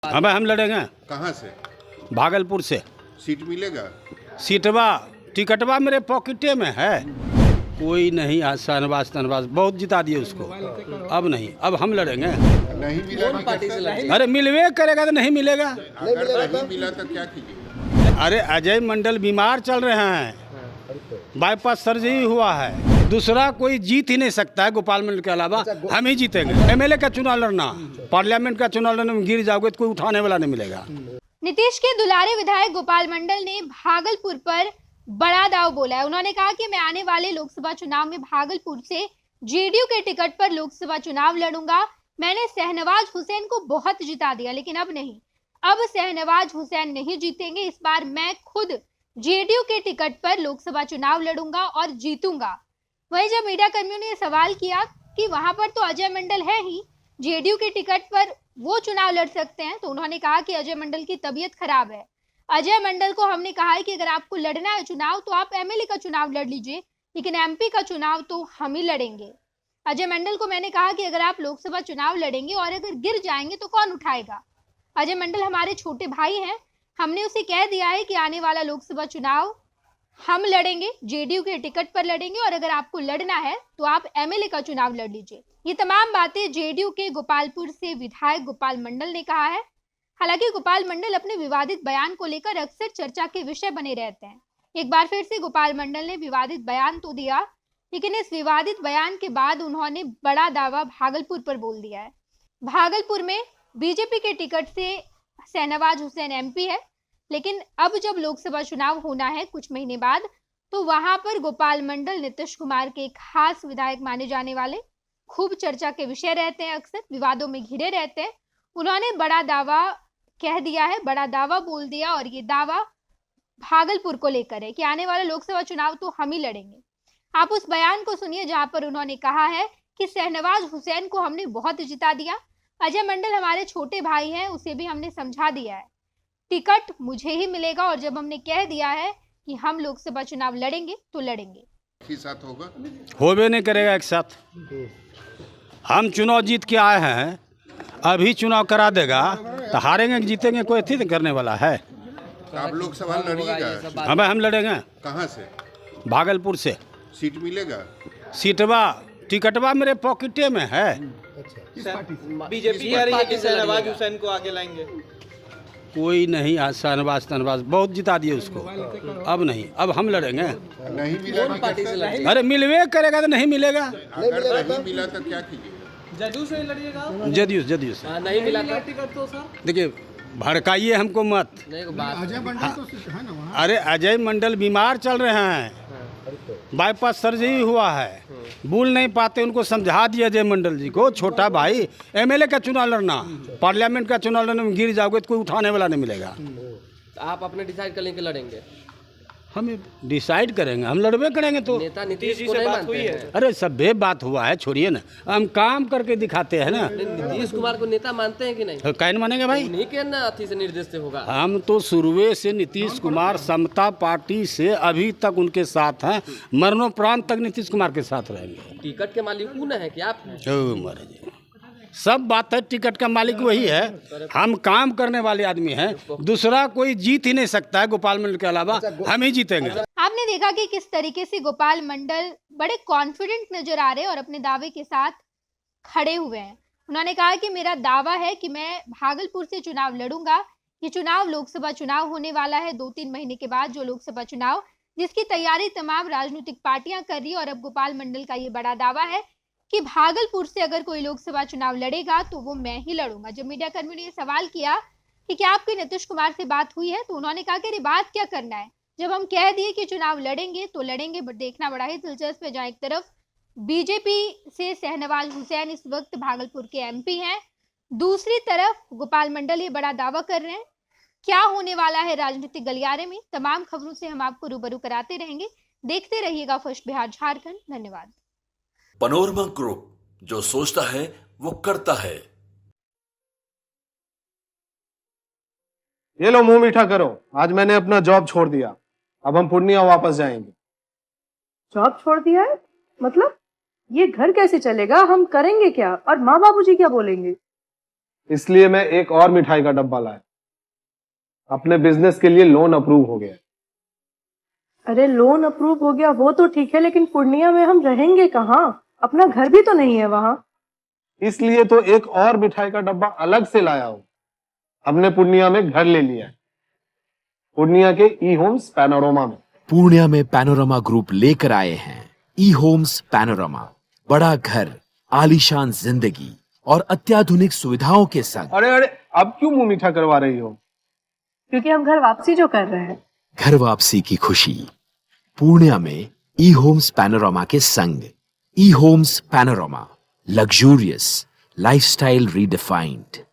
अब हम लड़ेंगे। कहाँ से? भागलपुर से। सीट मिलेगा? सीटवा टिकटवा मेरे पॉकेटे में है। कोई नहीं आज शहनवाज बहुत जिता दिए उसको। अब नहीं, अब हम लड़ेंगे। नहीं मिला तो पार्टी से लड़ेंगे? अरे मिलवे करेगा तो नहीं मिलेगा। अगर नहीं मिला तो क्या कीजिएगा? अरे अजय मंडल बीमार चल रहे हैं, बाईपास सर्जरी हुआ है। दूसरा कोई जीत ही नहीं सकता है गोपाल मंडल के अलावा। हम ही जीतेंगे। एमएलए का चुनाव लड़ना, पार्लियामेंट का चुनाव लड़ने में गिर जाओगे तो कोई उठाने वाला नहीं मिलेगा। नीतीश के दुलारे विधायक गोपाल मंडल ने भागलपुर पर बड़ा दाव बोला है। उन्होंने कहा कि मैं आने वाले लोकसभा चुनाव में भागलपुर से जेडीयू के टिकट पर लोकसभा चुनाव लड़ूंगा। मैंने शहनवाज हुसैन को बहुत जिता दिया, लेकिन अब नहीं, अब शहनवाज हुसैन नहीं जीतेंगे। इस बार मैं खुद जेडीयू के टिकट पर लोकसभा चुनाव लड़ूंगा और जीतूंगा। वहीं जब मीडिया कर्मियों ने सवाल किया कि वहां पर तो अजय मंडल है ही, जेडीयू के टिकट पर वो चुनाव लड़ सकते हैं, तो उन्होंने कहा कि अजय मंडल की तबीयत खराब है। अजय मंडल को हमने कहा है कि अगर आपको लड़ना है चुनाव तो आप एमएलए का चुनाव लड़ लीजिए, लेकिन एमपी का चुनाव तो हम ही लड़ेंगे। अजय मंडल को मैंने कहा कि अगर आप लोकसभा चुनाव लड़ेंगे और अगर गिर जाएंगे तो कौन उठाएगा। अजय मंडल हमारे छोटे भाई हैं, हमने उसे कह दिया है कि आने वाला लोकसभा चुनाव हम लड़ेंगे, जेडीयू के टिकट पर लड़ेंगे, और अगर आपको लड़ना है तो आप एमएलए का चुनाव लड़ लीजिए। ये तमाम बातें जेडीयू के गोपालपुर से विधायक गोपाल मंडल ने कहा है। हालांकि गोपाल मंडल अपने विवादित बयान को लेकर अक्सर चर्चा के विषय बने रहते हैं। एक बार फिर से गोपाल मंडल ने विवादित बयान तो दिया, लेकिन इस विवादित बयान के बाद उन्होंने बड़ा दावा भागलपुर पर बोल दिया है। भागलपुर में बीजेपी के टिकट से शहनवाज हुसैन एमपी है, लेकिन अब जब लोकसभा चुनाव होना है कुछ महीने बाद, तो वहां पर गोपाल मंडल नीतीश कुमार के खास विधायक माने जाने वाले, खूब चर्चा के विषय रहते हैं, अक्सर विवादों में घिरे रहते हैं। उन्होंने बड़ा दावा कह दिया है, बड़ा दावा बोल दिया, और ये दावा भागलपुर को लेकर है कि आने वाला लोकसभा चुनाव तो हम ही लड़ेंगे। आप उस बयान को सुनिए जहां पर उन्होंने कहा है कि शहनवाज हुसैन को हमने बहुत जिता दिया। अजय मंडल हमारे छोटे भाई हैं, उसे भी हमने समझा दिया है, टिकट मुझे ही मिलेगा, और जब हमने कह दिया है कि हम लोकसभा चुनाव लड़ेंगे तो लड़ेंगे। एक साथ होगा? होबे नहीं करेगा एक साथ। हम चुनाव जीत के आए हैं, अभी चुनाव करा देगा तो हारेंगे कि जीतेंगे, कोई अथी करने वाला है। तो आप लोकसभा लड़िएगा? अब हम लड़ेंगे। कहाँ से? भागलपुर से। सीट मिलेगा? सीटवा टिकटवा मेरे पॉकेटे में है। बीजेपी कह रही है कि शहनवाज हुसैन को आगे लाएंगे। कोई नहीं आज शहनवाज बहुत जिता दिए उसको। अब नहीं, अब हम लड़ेंगे। नहीं मिला तो पार्टी से लड़ेंगे? अरे मिलवे करेगा तो नहीं मिलेगा। अगर नहीं मिला तो क्या कीजिएगा? जदयू से लड़िएगा? जदयू से। नहीं मिला टिकट तो सर देखिए, भड़काइए हमको मत। अरे अजय मंडल बीमार चल रहे हैं, बाईपास सर्जरी हुआ है, बोल नहीं पाते, उनको समझा दिया अजय मंडल जी को, छोटा भाई। एमएलए का चुनाव लड़ना, पार्लियामेंट का चुनाव लड़ने में गिर जाओगे तो कोई उठाने वाला नहीं मिलेगा। आप अपने डिसाइड कर लेंगे लड़ेंगे? हम डिसाइड करेंगे, हम लड़बे करेंगे। तो नेता नीतीश को नहीं मानते हैं? अरे सभ्य बात हुआ है, छोड़िए ना, हम काम करके दिखाते हैं ना। नीतीश कुमार को नेता मानते हैं कि नहीं? कैन मानेंगे भाई? उन्हीं के ना अथी से निर्देश से होगा। हम तो शुरुए से नीतीश कुमार समता पार्टी से अभी तक उनके साथ हैं, मरणोपरांत तक नीतीश कुमार के साथ रहेंगे। टिकट के मालिक कौन है कि आप हैं? ओ महाराज, सब बात है, टिकट का मालिक वही है। हम काम करने वाले आदमी हैं, दूसरा कोई जीत ही नहीं सकता है गोपाल मंडल के अलावा। हम ही जीतेंगे। आपने देखा कि किस तरीके से गोपाल मंडल बड़े कॉन्फिडेंट नजर आ रहे हैं और अपने दावे के साथ खड़े हुए हैं। उन्होंने कहा कि मेरा दावा है कि मैं भागलपुर से चुनाव लड़ूंगा। ये चुनाव लोकसभा चुनाव होने वाला है 2-3 महीने के बाद, जो लोकसभा चुनाव जिसकी तैयारी तमाम राजनीतिक पार्टियां कर रही है। और अब गोपाल मंडल का ये बड़ा दावा है कि भागलपुर से अगर कोई लोकसभा चुनाव लड़ेगा तो वो मैं ही लड़ूंगा। जब मीडिया कर्मियों ने ये सवाल किया कि क्या आपकी नीतीश कुमार से बात हुई है, तो उन्होंने कहा कि अरे बात क्या करना है, जब हम कह दिए कि चुनाव लड़ेंगे तो लड़ेंगे। बट देखना बड़ा ही दिलचस्प है, जहाँ एक तरफ बीजेपी से शहनवाज हुसैन इस वक्त भागलपुर के एमपी हैं, दूसरी तरफ गोपाल मंडल ये बड़ा दावा कर रहे हैं। क्या होने वाला है राजनीतिक गलियारे में, तमाम खबरों से हम आपको रूबरू कराते रहेंगे। देखते रहिएगा फर्स्ट बिहार झारखंड। धन्यवाद। पनोरमा ग्रुप, जो सोचता है वो करता है। ये लो मुंह मीठा करो, आज मैंने अपना जॉब छोड़ दिया, अब हम पूर्णिया वापस जाएंगे। जॉब छोड़ दिया है? मतलब ये घर कैसे चलेगा, हम करेंगे क्या, और माँ बाबूजी क्या बोलेंगे? इसलिए मैं एक और मिठाई का डब्बा लाया। अपने बिजनेस के लिए लोन अप्रूव हो गया। अरे लोन अप्रूव हो गया वो तो ठीक है, लेकिन पूर्णिया में हम रहेंगे कहाँ? अपना घर भी तो नहीं है वहाँ। इसलिए तो एक और मिठाई का डब्बा अलग से लाया हूं। हमने पूर्णिया में घर ले लिया है, पूर्णिया के ई होम्स पैनोरमा में। पूर्णिया में पैनोरमा ग्रुप लेकर आए हैं ई होम्स पैनोरमा। बड़ा घर, आलीशान जिंदगी और अत्याधुनिक सुविधाओं के संग। अरे अरे, अब क्यों मुंह मीठा करवा रही हो? क्योंकि हम घर वापसी जो कर रहे हैं। घर वापसी की खुशी पूर्णिया में ई होम्स पैनोरमा के संग। ई Homes Panorama, luxurious lifestyle redefined.